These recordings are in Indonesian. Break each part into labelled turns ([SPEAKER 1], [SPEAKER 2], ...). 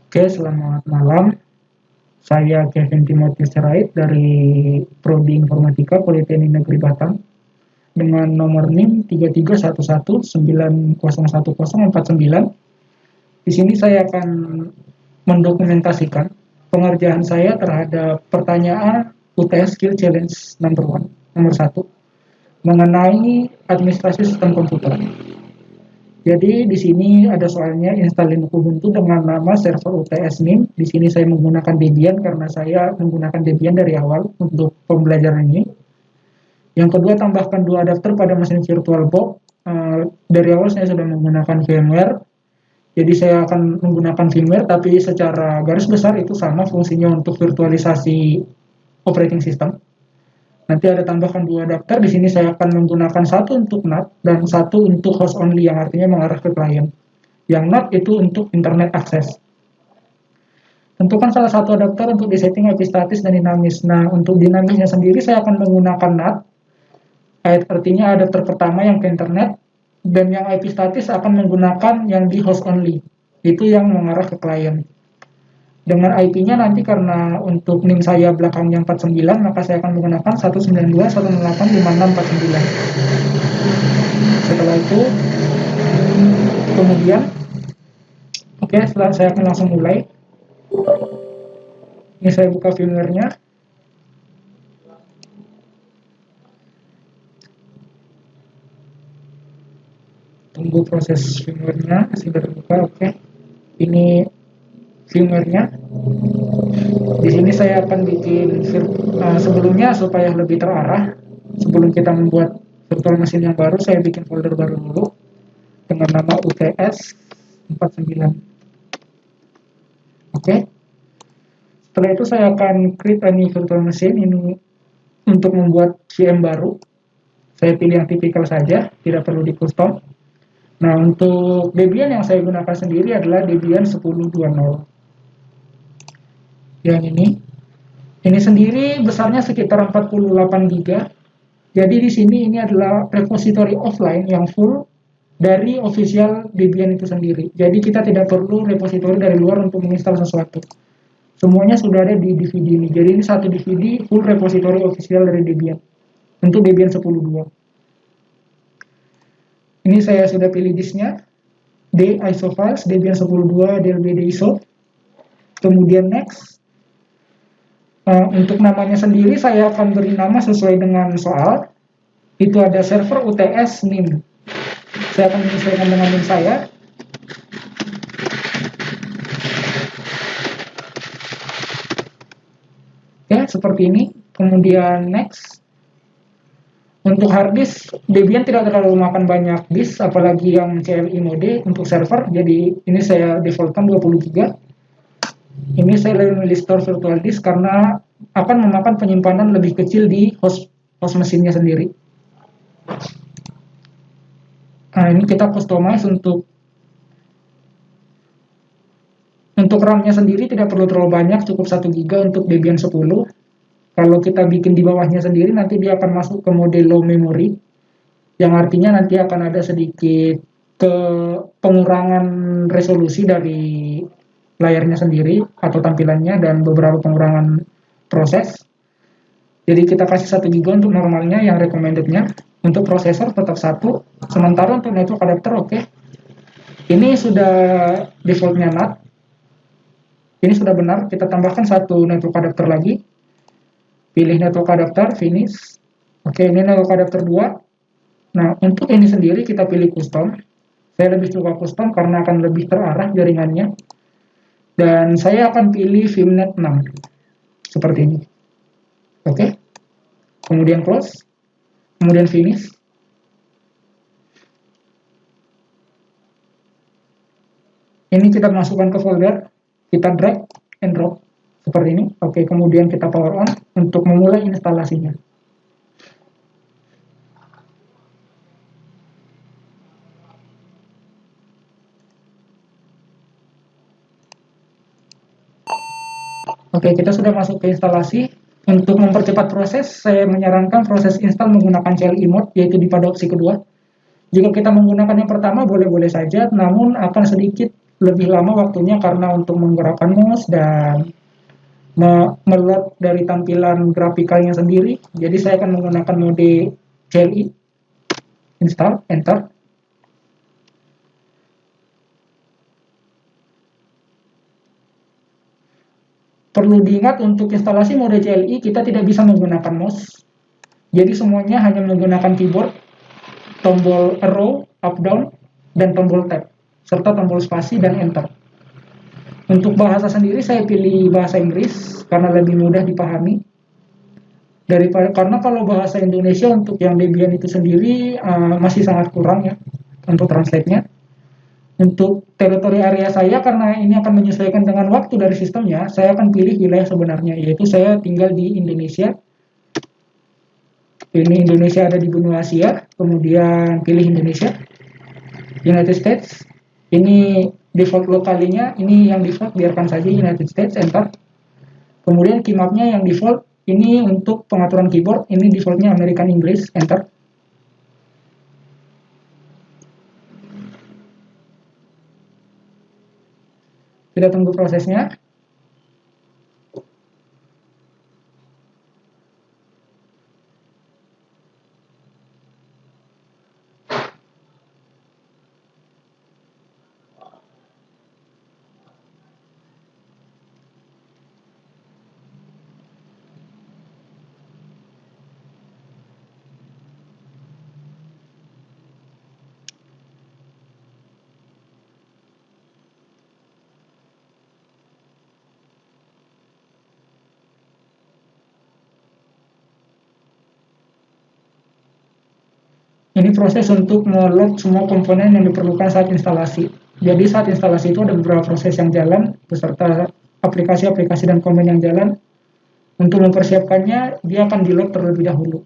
[SPEAKER 1] Oke, selamat malam. Saya Kevin Timotius Sirait dari Prodi Informatika Politeknik Negeri Batam dengan nomor NIM 3311901049. Di sini saya akan mendokumentasikan pengerjaan saya terhadap pertanyaan UTS Skill Challenge nomor 1 mengenai administrasi sistem komputer. Jadi di sini ada soalnya instalin Ubuntu dengan nama server UTS NIM. Di sini saya menggunakan Debian karena saya menggunakan Debian dari awal untuk pembelajaran ini. Yang kedua, tambahkan 2 adapter pada mesin VirtualBox. Dari awal saya sudah menggunakan VMware. Jadi saya akan menggunakan VMware, tapi secara garis besar itu sama fungsinya untuk virtualisasi operating system. Nanti ada tambahkan 2 adapter. Di sini saya akan menggunakan satu untuk NAT dan satu untuk host only, yang artinya mengarah ke klien. Yang NAT itu untuk internet access. Tentukan salah satu adapter untuk disetting IP statis dan dinamis. Nah, untuk dinamisnya sendiri saya akan menggunakan NAT. Artinya adapter pertama yang ke internet, dan yang IP statis akan menggunakan yang di host only. Itu yang mengarah ke klien. Dengan IP-nya nanti karena untuk NIM saya belakangnya 49, maka saya akan menggunakan 192.168.5649. Setelah itu, kemudian, setelah saya akan langsung mulai. Ini saya buka VMware-nya. Tunggu proses VMware-nya, sudah terbuka. Ini VMware-nya. Di sini saya akan bikin sebelumnya supaya lebih terarah. Sebelum kita membuat virtual machine yang baru, saya bikin folder baru dulu dengan nama UTS 49. Setelah itu saya akan create a new virtual machine ini untuk membuat VM baru. Saya pilih yang tipikal saja, tidak perlu di custom. Nah, untuk Debian yang saya gunakan sendiri adalah Debian 10.20. Yang ini sendiri besarnya sekitar 48 GB. Jadi di sini ini adalah repository offline yang full dari official Debian itu sendiri. Jadi kita tidak perlu repository dari luar untuk menginstal sesuatu. Semuanya sudah ada di DVD ini. Jadi ini satu DVD full repository official dari Debian untuk Debian 10.2. Ini saya sudah pilih disknya, D ISO files, Debian 10.2, DLBD ISO. Kemudian next. Untuk namanya sendiri saya akan beri nama sesuai dengan soal. Itu ada server UTS NIM. Saya akan menyesuaikan dengan NIM saya. Seperti ini. Kemudian next. Untuk hard disk, Debian tidak terlalu makan banyak disk, apalagi yang CLI mode untuk server. Jadi ini saya defaultkan 20 GB. Ini saya lebih memilih store virtual disk karena akan memakan penyimpanan lebih kecil di host mesinnya sendiri. Nah, ini kita customize untuk RAM-nya sendiri tidak perlu terlalu banyak, cukup 1 GB untuk Debian 10. Kalau kita bikin di bawahnya sendiri, nanti dia akan masuk ke mode low memory, yang artinya nanti akan ada sedikit pengurangan resolusi dari layarnya sendiri atau tampilannya dan beberapa pengurangan proses. Jadi kita kasih 1 GB untuk normalnya, yang recommended-nya. Untuk prosesor tetap 1. Sementara untuk network adapter ini sudah defaultnya NAT. Ini sudah benar, kita tambahkan 1 network adapter lagi. Pilih network adapter, finish. Ini network adapter 2. Nah, untuk ini sendiri kita pilih custom. Saya lebih suka custom karena akan lebih terarah jaringannya. Dan saya akan pilih Vimnet 6 seperti ini. Kemudian close, kemudian finish. Ini kita masukkan ke folder, kita drag and drop seperti ini. Kemudian kita power on untuk memulai instalasinya. Kita sudah masuk ke instalasi. Untuk mempercepat proses, saya menyarankan proses install menggunakan CLI mode, yaitu di pada opsi kedua. Jika kita menggunakan yang pertama, boleh-boleh saja, namun akan sedikit lebih lama waktunya karena untuk menggerakkan mouse dan meload dari tampilan grafikalnya sendiri. Jadi saya akan menggunakan mode CLI, install, enter. Perlu diingat untuk instalasi mode CLI kita tidak bisa menggunakan mouse. Jadi semuanya hanya menggunakan keyboard, tombol arrow, up down, dan tombol tab, serta tombol spasi dan enter. Untuk bahasa sendiri saya pilih bahasa Inggris karena lebih mudah dipahami. Karena kalau bahasa Indonesia untuk yang Debian itu sendiri masih sangat kurang ya untuk translate-nya. Untuk teritori area saya, karena ini akan menyesuaikan dengan waktu dari sistemnya, saya akan pilih wilayah sebenarnya, yaitu saya tinggal di Indonesia. Ini Indonesia ada di benua Asia, kemudian pilih Indonesia. United States, ini default lokalinya, ini yang default, biarkan saja United States, enter. Kemudian keymapnya yang default, ini untuk pengaturan keyboard, ini defaultnya American English, enter. Kita tunggu prosesnya. Ini proses untuk meload semua komponen yang diperlukan saat instalasi. Jadi saat instalasi itu ada beberapa proses yang jalan, beserta aplikasi-aplikasi dan komen yang jalan. Untuk mempersiapkannya, dia akan di-load terlebih dahulu.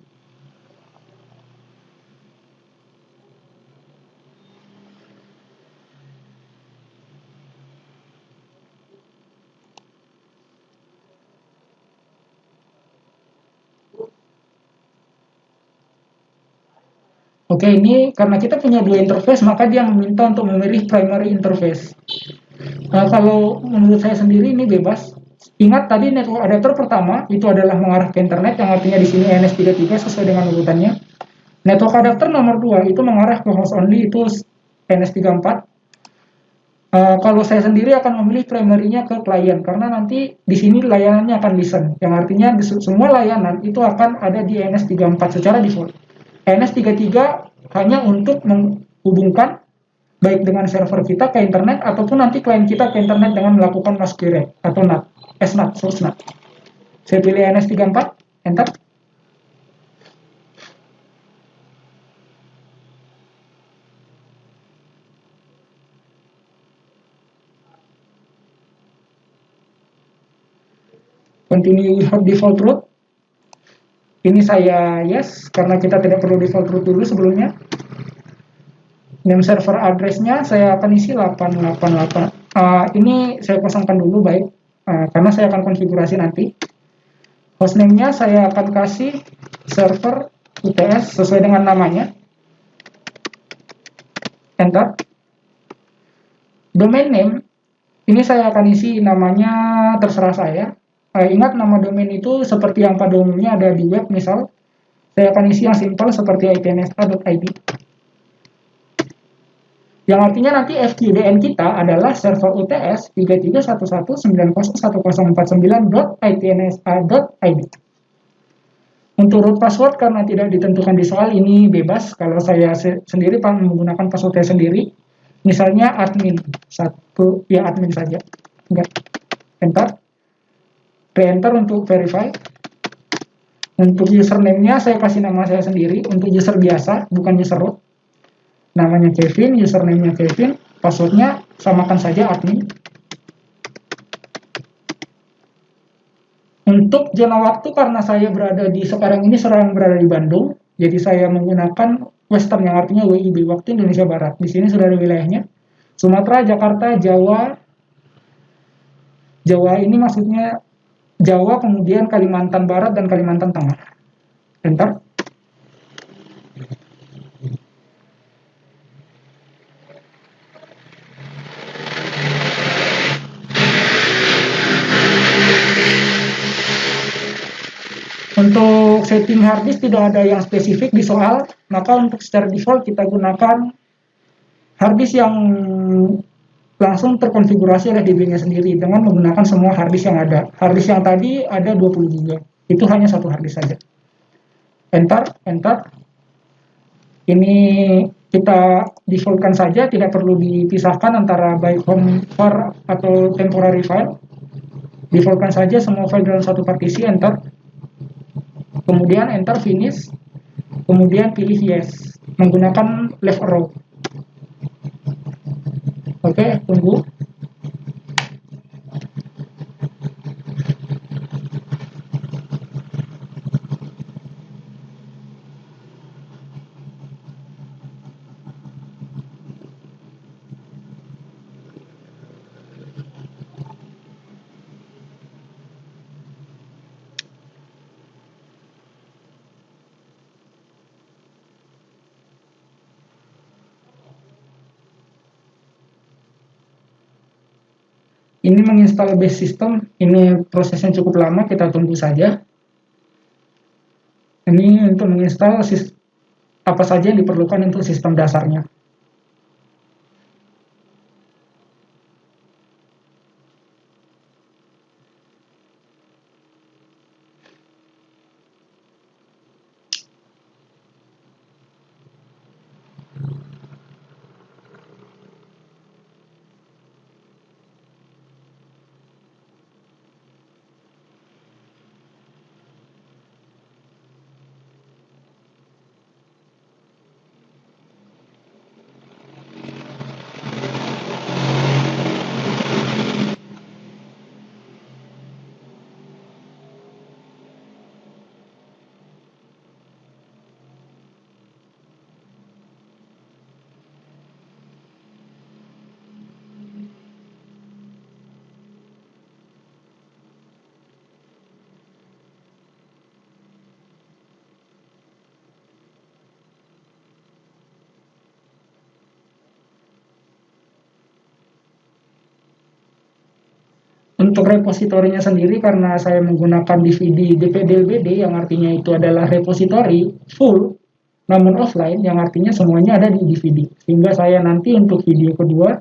[SPEAKER 1] Oke, ini karena kita punya dua interface, maka dia meminta untuk memilih primary interface. Kalau menurut saya sendiri ini bebas. Ingat tadi network adapter pertama itu adalah mengarah ke internet, yang artinya di sini NS33 sesuai dengan urutannya. Network adapter nomor 2 itu mengarah ke host only, itu NS34. Kalau saya sendiri akan memilih primary-nya ke klien, karena nanti di sini layanannya akan listen, yang artinya semua layanan itu akan ada di NS34 secara default. NS33 hanya untuk menghubungkan baik dengan server kita ke internet ataupun nanti klien kita ke internet dengan melakukan mass query atau NAT, SNAT, source NAT. Saya pilih NS34, enter. Continue without default root. Ini saya yes, karena kita tidak perlu default root dulu sebelumnya. Name server address-nya saya akan isi 888. Ini saya kosongkan dulu baik, karena saya akan konfigurasi nanti. Hostname-nya saya akan kasih server UTS sesuai dengan namanya. Enter. Domain name, ini saya akan isi namanya terserah saya. Ingat nama domain itu seperti yang pada umumnya ada di web, misal saya akan isi yang simpel seperti itnsa.id, yang artinya nanti FQDN kita adalah server UTS 3311901049.itnsa.id. Untuk root password karena tidak ditentukan di soal, ini bebas. Kalau saya sendiri menggunakan password saya sendiri, misalnya admin satu, ya admin saja. Enggak. Enter. Re-enter untuk verify. Untuk username-nya saya kasih nama saya sendiri, untuk user biasa, bukan user root. Namanya Kevin, username-nya Kevin, password-nya samakan saja admin. Untuk zona waktu, karena saya sekarang ini berada di Bandung, jadi saya menggunakan Western, yang artinya WIB, waktu Indonesia Barat. Di sini sudah ada wilayahnya. Sumatera, Jakarta, Jawa. Jawa ini maksudnya Jawa, kemudian Kalimantan Barat dan Kalimantan Tengah. Enter. Untuk setting harddisk tidak ada yang spesifik di soal, maka untuk secara default kita gunakan harddisk yang langsung terkonfigurasi oleh DB-nya sendiri dengan menggunakan semua harddisk yang ada. Harddisk yang tadi ada 20 GB, itu hanya satu harddisk saja. Enter, enter. Ini kita defaultkan saja, tidak perlu dipisahkan antara baik home var atau temporary file. Defaultkan saja semua file dalam satu partisi, enter. Kemudian enter finish, kemudian pilih yes menggunakan left arrow. Oke, tunggu. Ini menginstal base system, ini prosesnya cukup lama, kita tunggu saja. Ini untuk menginstal apa saja yang diperlukan untuk sistem dasarnya. Untuk repositorinya sendiri, karena saya menggunakan DVD DPDLBD, yang artinya itu adalah repositori full, namun offline, yang artinya semuanya ada di DVD. Sehingga saya nanti untuk video kedua,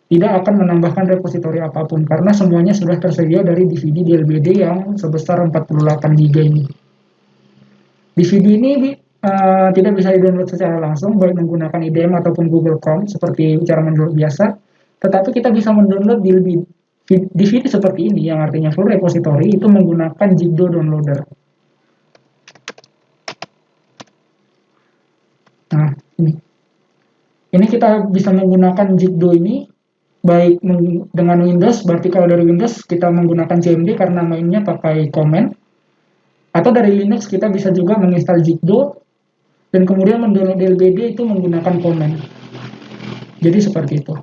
[SPEAKER 1] tidak akan menambahkan repositori apapun, karena semuanya sudah tersedia dari DVD DLBD yang sebesar 48 GB ini. DVD ini tidak bisa di-download secara langsung, baik menggunakan IDM ataupun Google Chrome, seperti cara mendownload biasa, tetapi kita bisa mendownload DVD seperti ini, yang artinya full repository, itu menggunakan Jigdo downloader. Nah, ini kita bisa menggunakan Jigdo ini, baik dengan Windows, berarti kalau dari Windows kita menggunakan CMD karena mainnya pakai command, atau dari Linux kita bisa juga menginstal Jigdo, dan kemudian mendownload DLBD itu menggunakan command. Jadi seperti itu.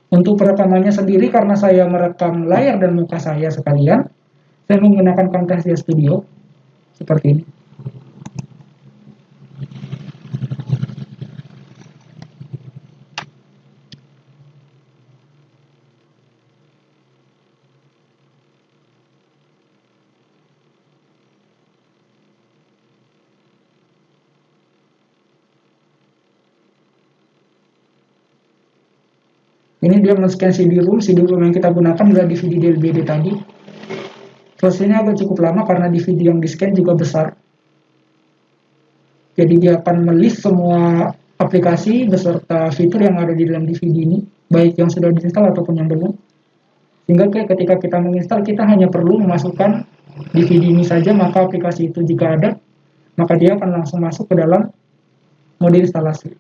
[SPEAKER 1] Untuk perekamannya sendiri, karena saya merekam layar dan muka saya sekalian, saya menggunakan Camtasia Studio seperti ini. Ini dia men-scan CD-ROM yang kita gunakan adalah DVD DLBD tadi. Prosesnya agak cukup lama karena DVD yang di-scan juga besar. Jadi dia akan melist semua aplikasi beserta fitur yang ada di dalam DVD ini, baik yang sudah diinstal ataupun yang belum. Sehingga ketika kita menginstal, kita hanya perlu memasukkan DVD ini saja, maka aplikasi itu jika ada, maka dia akan langsung masuk ke dalam mode instalasi.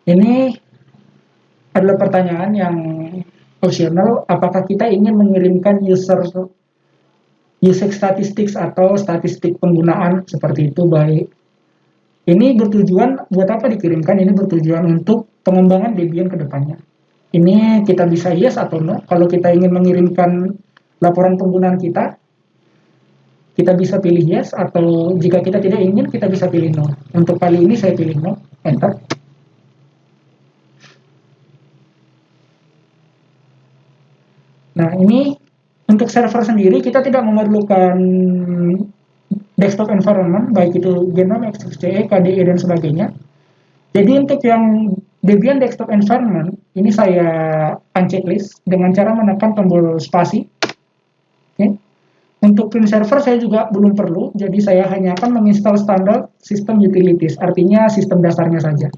[SPEAKER 1] Ini adalah pertanyaan yang optional, apakah kita ingin mengirimkan usage statistics atau statistik penggunaan seperti itu, baik. Ini bertujuan, buat apa dikirimkan? Ini bertujuan untuk pengembangan Debian ke depannya. Ini kita bisa yes atau no. Kalau kita ingin mengirimkan laporan penggunaan kita bisa pilih yes, atau jika kita tidak ingin, kita bisa pilih no. Untuk kali ini saya pilih no, enter. Nah, ini untuk server sendiri kita tidak memerlukan desktop environment, baik itu GNOME, XFCE, KDE, dan sebagainya. Jadi untuk yang Debian desktop environment, ini saya unchecklist dengan cara menekan tombol spasi. Okay. Untuk print server saya juga belum perlu, jadi saya hanya akan menginstal standar sistem utilities, artinya sistem dasarnya saja.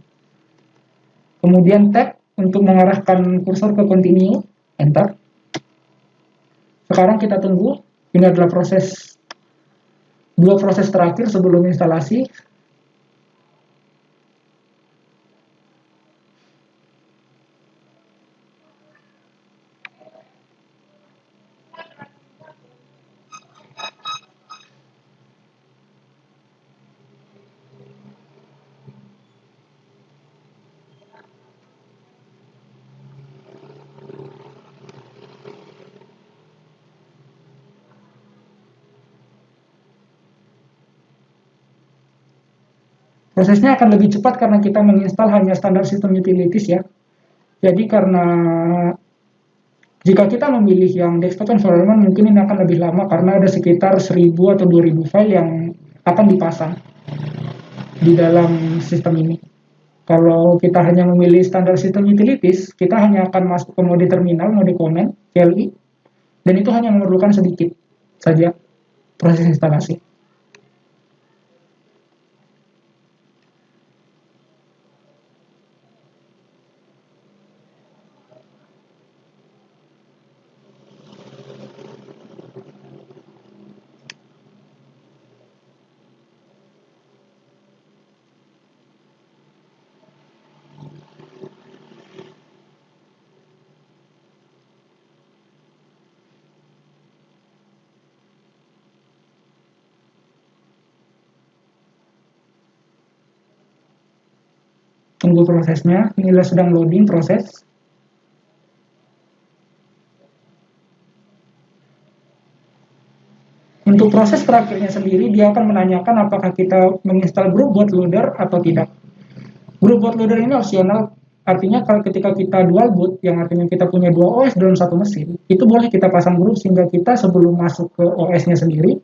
[SPEAKER 1] Kemudian tab untuk mengarahkan kursor ke continue, enter. Sekarang kita tunggu, ini adalah dua proses terakhir sebelum instalasi. Prosesnya akan lebih cepat karena kita menginstal hanya standar sistem utilities ya. Jadi karena jika kita memilih yang desktop environment mungkin ini akan lebih lama karena ada sekitar 1000 atau 2000 file yang akan dipasang di dalam sistem ini. Kalau kita hanya memilih standar sistem utilities, kita hanya akan masuk ke mode terminal, mode command, CLI, dan itu hanya memerlukan sedikit saja proses instalasi. Tunggu prosesnya, inilah sedang loading proses. Untuk proses terakhirnya sendiri, dia akan menanyakan apakah kita menginstal group bootloader atau tidak. Group bootloader ini opsional, artinya kalau ketika kita dual boot, yang artinya kita punya dua OS dalam satu mesin, itu boleh kita pasang grup sehingga kita sebelum masuk ke OS-nya sendiri,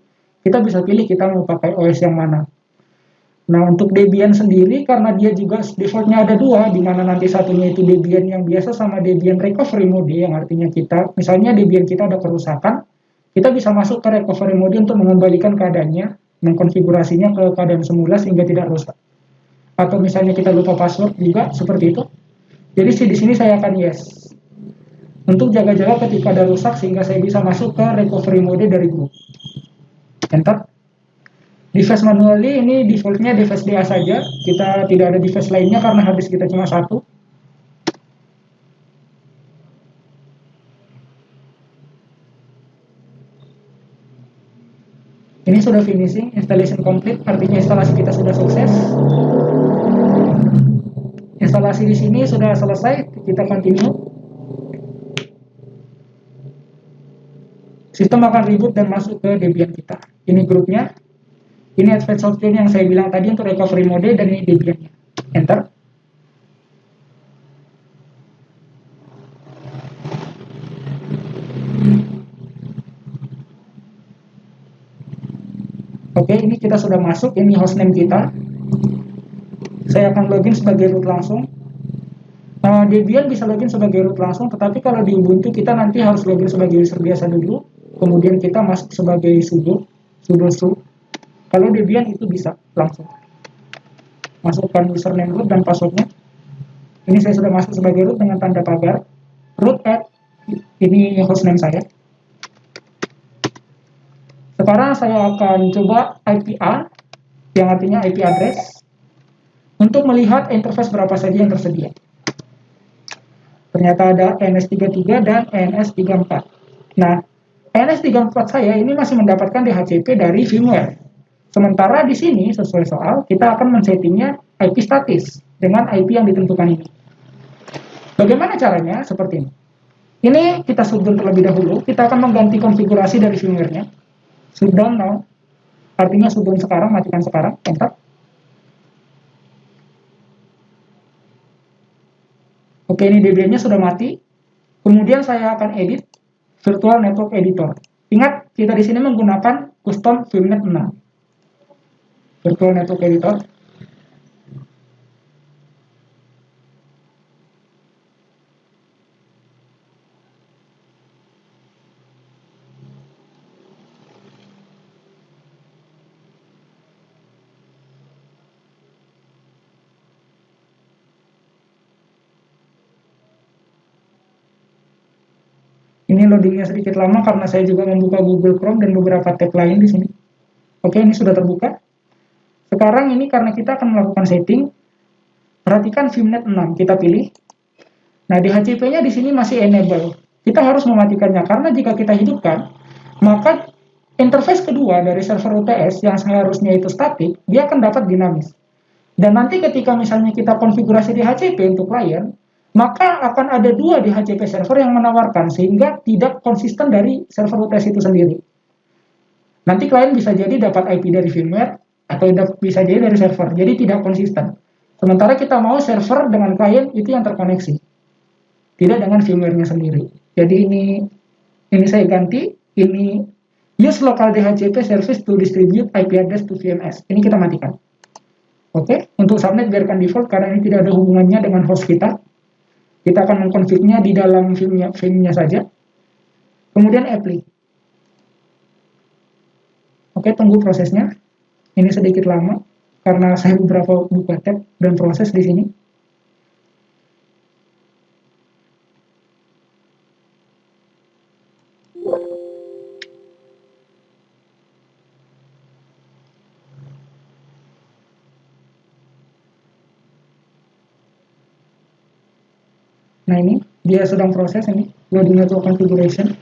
[SPEAKER 1] kita bisa pilih kita mau pakai OS yang mana. Nah, untuk Debian sendiri, karena dia juga defaultnya ada dua, di mana nanti satunya itu Debian yang biasa sama Debian recovery mode, yang artinya kita, misalnya Debian kita ada kerusakan, kita bisa masuk ke recovery mode untuk mengembalikan keadaannya, mengkonfigurasinya ke keadaan semula sehingga tidak rusak. Atau misalnya kita lupa password juga, seperti itu. Jadi di sini saya akan yes. Untuk jaga-jaga ketika ada rusak sehingga saya bisa masuk ke recovery mode dari grup. Enter. Device manually ini defaultnya device DA saja, kita tidak ada device lainnya karena habis kita cuma satu. Ini sudah finishing, installation complete, artinya instalasi kita sudah sukses. Instalasi di sini sudah selesai, kita continue. Sistem akan reboot dan masuk ke Debian kita. Ini grupnya. Ini advanced software yang saya bilang tadi untuk recovery mode dan ini Debian-nya. Enter. Oke, ini kita sudah masuk, ini hostname kita. Saya akan login sebagai root langsung. Debian bisa login sebagai root langsung, tetapi kalau di Ubuntu kita nanti harus login sebagai user biasa dulu, kemudian kita masuk sebagai sudo su. Kalau Debian itu bisa langsung. Masukkan username root dan passwordnya. Ini saya sudah masuk sebagai root dengan tanda pagar. Root at, ini hostname saya. Sekarang saya akan coba IPA, yang artinya IP address, untuk melihat interface berapa saja yang tersedia. Ternyata ada NS33 dan NS34. Nah, NS34 saya ini masih mendapatkan DHCP dari VMware. Sementara di sini, sesuai soal, kita akan men-settingnya IP statis dengan IP yang ditentukan ini. Bagaimana caranya? Seperti ini. Ini kita shutdown terlebih dahulu. Kita akan mengganti konfigurasi dari firmware-nya. Shutdown now. Artinya shutdown sekarang, matikan sekarang. Enter. Oke, ini Debian-nya sudah mati. Kemudian saya akan edit Virtual Network Editor. Ingat, kita di sini menggunakan custom VMnet 6. Virtual Network Editor. Ini loadingnya sedikit lama karena saya juga membuka Google Chrome dan beberapa tab lain di sini. Oke, ini sudah terbuka. Sekarang ini karena kita akan melakukan setting, perhatikan VMnet 6 kita pilih. Nah, DHCP-nya di sini masih enable. Kita harus mematikannya karena jika kita hidupkan, maka interface kedua dari server UTS yang seharusnya itu statik, dia akan dapat dinamis. Dan nanti ketika misalnya kita konfigurasi DHCP untuk klien, maka akan ada dua DHCP server yang menawarkan sehingga tidak konsisten dari server UTS itu sendiri. Nanti klien bisa jadi dapat IP dari firmware atau bisa jadi dari server, jadi tidak konsisten. Sementara kita mau server dengan klien itu yang terkoneksi, tidak dengan firmware-nya sendiri. Jadi ini saya ganti, ini use local DHCP service to distribute IP address to VMS. Ini kita matikan. Oke, untuk subnet biarkan default karena ini tidak ada hubungannya dengan host kita. Kita akan mengkonfignya di dalam filmnya saja. Kemudian apply. Oke, tunggu prosesnya. Ini sedikit lama karena saya beberapa buka tab dan proses di sini. Nah, ini dia sedang proses ini, loading network configuration.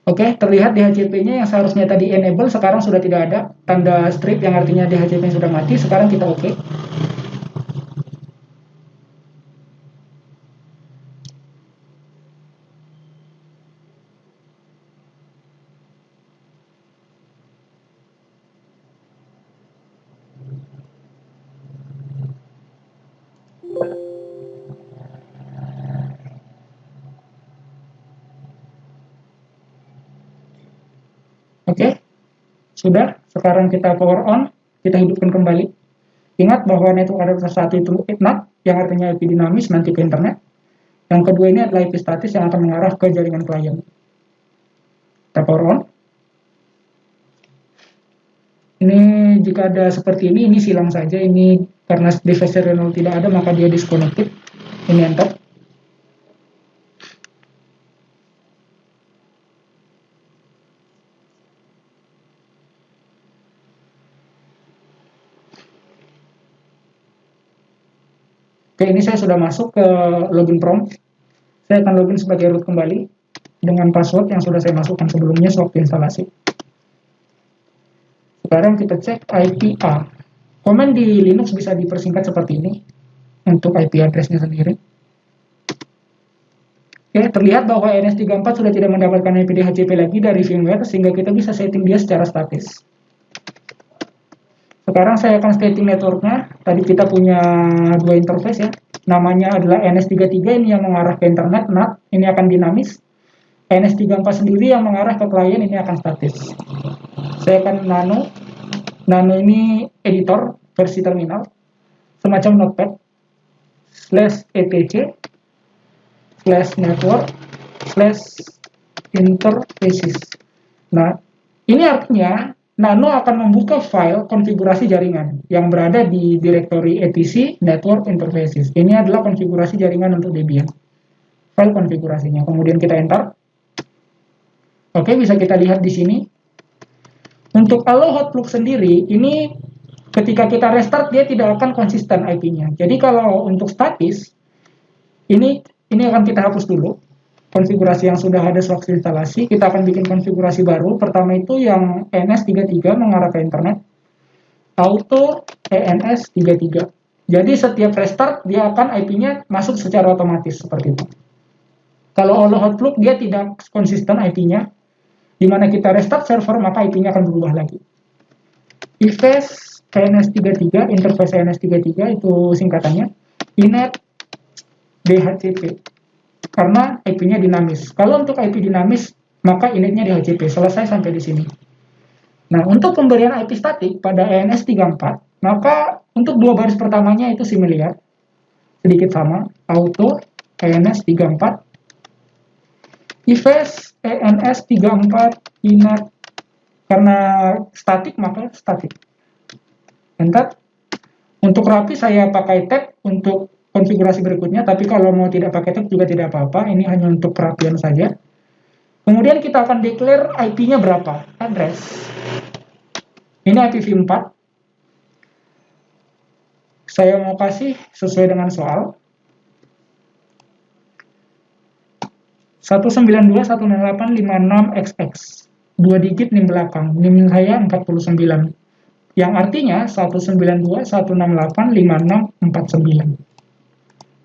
[SPEAKER 1] Oke, terlihat DHCP-nya yang seharusnya tadi enable sekarang sudah tidak ada tanda strip yang artinya DHCP sudah mati. Sekarang kita oke. Oke, sudah. Sekarang kita power on, kita hidupkan kembali. Ingat bahwa network adapter satu itu NAT, yang artinya IP dinamis nanti ke internet. Yang kedua ini adalah IP statis yang akan mengarah ke jaringan klien. Kita power on. Ini jika ada seperti ini silang saja. Ini karena device serial tidak ada, maka dia disconnected. Ini enter. Oke, ini saya sudah masuk ke login prompt. Saya akan login sebagai root kembali dengan password yang sudah saya masukkan sebelumnya sewaktu instalasi. Sekarang kita cek IPA. Komen di Linux bisa dipersingkat seperti ini untuk IP address-nya sendiri. Oke, terlihat bahwa NS34 sudah tidak mendapatkan IP DHCP lagi dari firmware sehingga kita bisa setting dia secara statis. Sekarang saya akan setting networknya. Tadi kita punya dua interface ya. Namanya adalah NS33 ini yang mengarah ke internet, NAT, ini akan dinamis. NS34 sendiri yang mengarah ke klien ini akan statis. Saya akan nano. Nano ini editor versi terminal. Semacam notepad. /etc /network /interfaces. Nah, ini artinya Nano akan membuka file konfigurasi jaringan yang berada di direktori etc network interfaces. Ini adalah konfigurasi jaringan untuk Debian. file konfigurasinya. Kemudian kita enter. Oke, bisa kita lihat di sini. Untuk allow hotplug sendiri, ini ketika kita restart dia tidak akan konsisten IP-nya. Jadi kalau untuk statis, ini akan kita hapus dulu. Konfigurasi yang sudah ada sewaktu instalasi, kita akan bikin konfigurasi baru. Pertama itu yang ENS33 mengarah ke internet. Auto ENS33. Jadi setiap restart dia akan IP-nya masuk secara otomatis seperti itu. Kalau allow hotplug dia tidak konsisten IP-nya. Di mana kita restart server, maka IP-nya akan berubah lagi. IFS ENS33, interface ENS33 itu singkatannya. Inet DHCP. Karena IP-nya dinamis. Kalau untuk IP dinamis, maka initnya DHCP. Selesai sampai di sini. Nah, untuk pemberian IP statik pada ENS34, maka untuk dua baris pertamanya itu similar. Sedikit sama. Auto ENS34. IFS ENS34 init, karena statik maka statik. Enter. Untuk rapi saya pakai tab untuk konfigurasi berikutnya, tapi kalau mau tidak pakai tab juga tidak apa-apa, ini hanya untuk perapian saja. Kemudian kita akan declare IP-nya berapa, address. Ini IPv4. Saya mau kasih sesuai dengan soal. 192.168.56xx. 2 digit NIM belakang. NIM saya 49. Yang artinya 192.168.5649.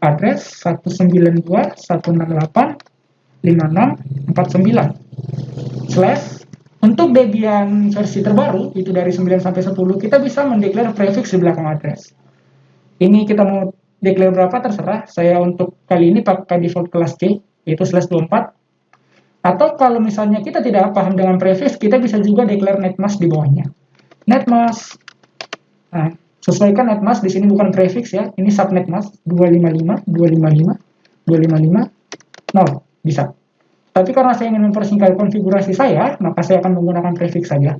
[SPEAKER 1] Address 192.168.5649. Slash. Untuk Debian versi terbaru, itu dari 9 sampai 10, kita bisa mendeklar prefix di belakang address. Ini kita mau declare berapa terserah. Saya untuk kali ini pakai default kelas C, yaitu /24. Atau kalau misalnya kita tidak paham dengan prefix, kita bisa juga declare netmask di bawahnya. Netmask. Nah, sesuaikan netmask di sini bukan prefix ya. Ini subnetmask 255 255 255 0 bisa. Tapi karena saya ingin mempersingkat konfigurasi saya, maka saya akan menggunakan prefix saja.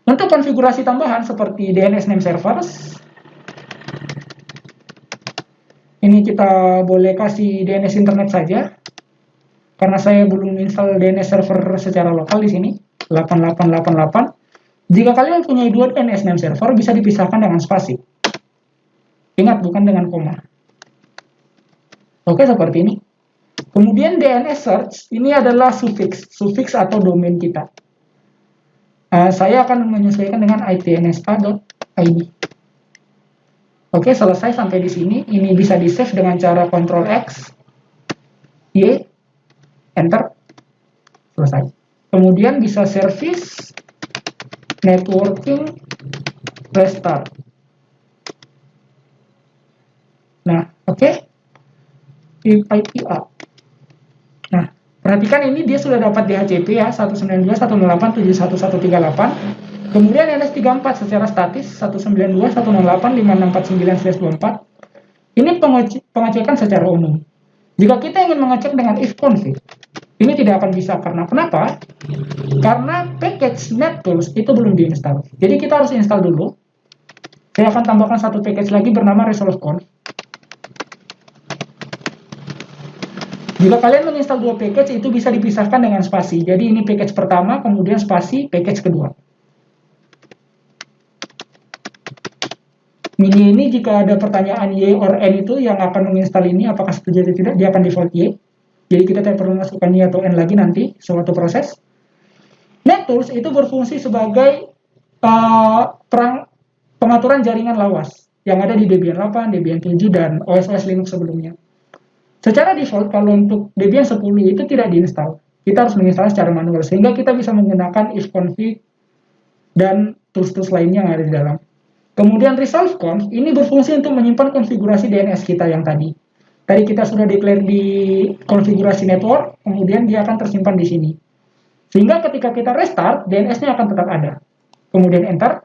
[SPEAKER 1] Untuk konfigurasi tambahan seperti DNS name servers, ini kita boleh kasih DNS internet saja. Karena saya belum install DNS server secara lokal di sini, 8888. Jika kalian mempunyai dua DNS name server, bisa dipisahkan dengan spasi. Ingat, bukan dengan koma. Oke, seperti ini. Kemudian DNS search, ini adalah suffix atau domain kita. Saya akan menyesuaikan dengan itnsa.id. Oke, selesai sampai di sini. Ini bisa di-save dengan cara Ctrl X, Y, Enter, selesai. Kemudian bisa service, networking, restart. Nah, oke. IPA. Nah, perhatikan ini dia sudah dapat DHCP ya, 192.168.71.138. Kemudian ENS34 secara statis 192.168.5649/24. Ini pengecekan secara umum. Jika kita ingin mengecek dengan ifconfig, ini tidak akan bisa. Karena kenapa? Karena package NetTools itu belum diinstal. Jadi kita harus install dulu. Saya akan tambahkan satu package lagi bernama ResolveConf. Jika kalian menginstal dua package, itu bisa dipisahkan dengan spasi. Jadi ini package pertama, kemudian spasi package kedua. Ini jika ada pertanyaan Y or N itu yang akan menginstal ini, apakah setuju atau tidak, dia akan default Y. Jadi kita tidak perlu masukkan Y atau N lagi nanti, suatu proses. NetTools itu berfungsi sebagai pengaturan jaringan lawas yang ada di Debian 8, Debian 7, dan OS Linux sebelumnya. Secara default, kalau untuk Debian 10 itu tidak diinstal. Kita harus menginstal secara manual, sehingga kita bisa menggunakan ifconfig dan tools-tools lainnya yang ada di dalam. Kemudian ResolveConf, ini berfungsi untuk menyimpan konfigurasi DNS kita yang tadi. Tadi kita sudah declare di konfigurasi network, kemudian dia akan tersimpan di sini. Sehingga ketika kita restart, DNS-nya akan tetap ada. Kemudian Enter.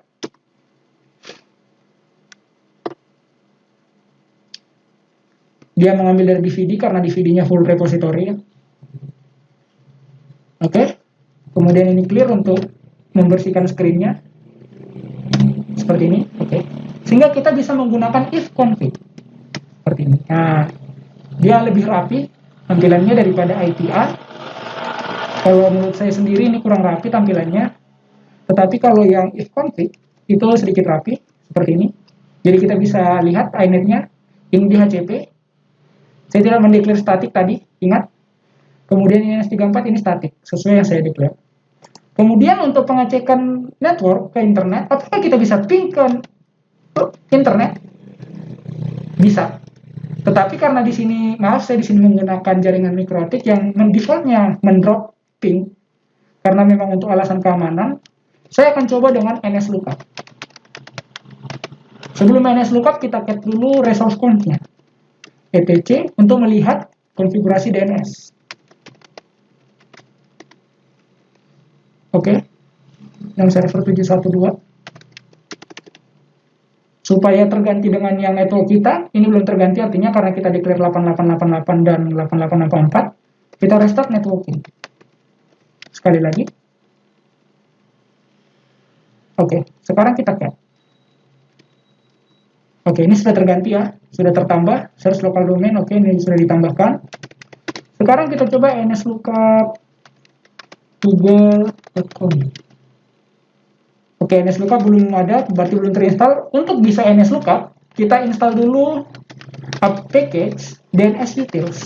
[SPEAKER 1] Dia mengambil dari DVD karena DVD-nya full repository. Oke. Kemudian ini clear untuk membersihkan screen-nya. Seperti ini. Oke. Sehingga kita bisa menggunakan ifconfig. Seperti ini. Nah, Dia lebih rapi tampilannya daripada IPA. Kalau menurut saya sendiri ini kurang rapi tampilannya. Tetapi kalau yang if config itu sedikit rapi seperti ini. Jadi kita bisa lihat inetnya ini di HCP. Saya tidak mendeklar statik tadi, ingat. Kemudian INS34 ini statik sesuai yang saya declare. Kemudian untuk pengecekan network ke internet, apakah kita bisa ping ke internet? Bisa. Tetapi karena di sini, maaf saya di sini menggunakan jaringan mikrotik yang defaultnya mendrop ping, karena memang untuk alasan keamanan, saya akan coba dengan NSLookup. Sebelum NSLookup kita get dulu resource conf-nya, etc untuk melihat konfigurasi DNS. Oke, yang server 712. Supaya terganti dengan yang network kita, ini belum terganti artinya karena kita declare 8888 dan 8884, kita restart networking. Sekali lagi. Oke, sekarang kita get. Oke, ini sudah terganti ya, sudah tertambah, search local domain, oke, ini sudah ditambahkan. Sekarang kita coba NSLookup google.com. Oke, NSLookup belum ada, berarti belum terinstall. Untuk bisa NSLookup, kita install dulu app package DNS utils.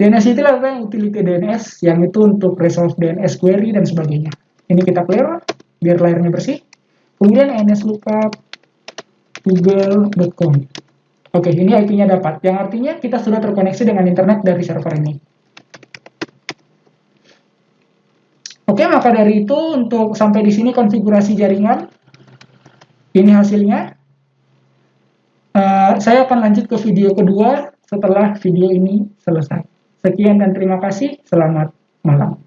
[SPEAKER 1] DNS utils adalah utility DNS yang itu untuk resolve DNS query dan sebagainya. Ini kita clear, biar layarnya bersih. Kemudian NSLookup google.com. Oke, ini IP-nya dapat, yang artinya kita sudah terkoneksi dengan internet dari server ini. Oke, maka dari itu untuk sampai di sini konfigurasi jaringan. Ini hasilnya. Saya akan lanjut ke video kedua setelah video ini selesai. Sekian dan terima kasih. Selamat malam.